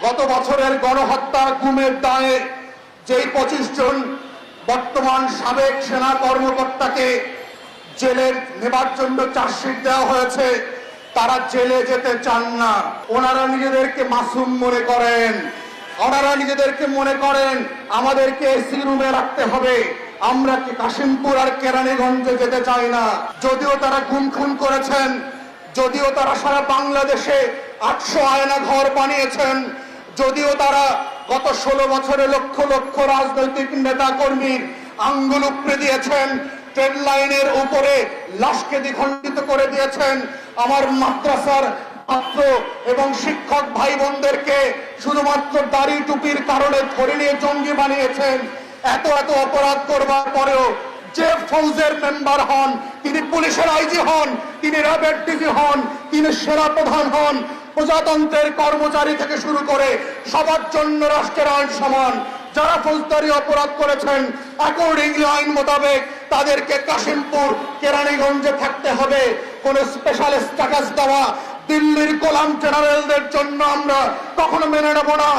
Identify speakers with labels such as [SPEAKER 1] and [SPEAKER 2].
[SPEAKER 1] গত বছরের গণহত্যা গুমের দায়ে যেই 25 জন বর্তমান সাবেক সেনা কর্মকর্তাকে জেলে নেবার জন্য চার্জশিট দেওয়া হয়েছে, তারা জেলে যেতে চান না। ওনারা নিজেদেরকে মাসুম মনে করেন, ওনারা নিজেদেরকে মনে করেন আমাদেরকে এসি রুমে রাখতে হবে। আমরা কি কাশিমপুর আর কেরানীগঞ্জে যেতে চাই না। যদিও তারা গুম খুন করেছেন, যদিও তারা সারা বাংলাদেশে 800 আয়না ঘর বানিয়েছেন, যদিও তারা গত 16 বছরে লক্ষ লক্ষ রাজনৈতিক নেতা কর্মীর আঙ্গুল উপড়ে দিয়েছেন, ট্রেন লাইনের উপরে লাশকে দ্বিখণ্ডিত করে দিয়েছেন, আমার মাদ্রাসার ছাত্র এবং শিক্ষক ভাই বোনদেরকে শুধুমাত্র দাড়ি টুপির কারণে ধরে নিয়ে জঙ্গি বানিয়েছেন। এত এত অপরাধ করবার পরেও যে ফৌজের মেম্বার হন, তিনি পুলিশের আইজি হন, তিনি র্যাবের ডিজি হন, তিনি সেনা প্রধান হন, প্রজাতন্ত্রের কর্মচারী থেকে শুরু করে সবার জন্য রাষ্ট্রের আইন সমান। যারা ফৌজদারি অপরাধ করেছেন অ্যাকর্ডিংলি আইন মোতাবেক তাদেরকে কাশিমপুর কেরানীগঞ্জে থাকতে হবে। কোন স্পেশাল স্ট্যাটাস দেওয়া দিল্লির গোলাম জেনারেলদের জন্য আমরা কখনো মেনে নেব না।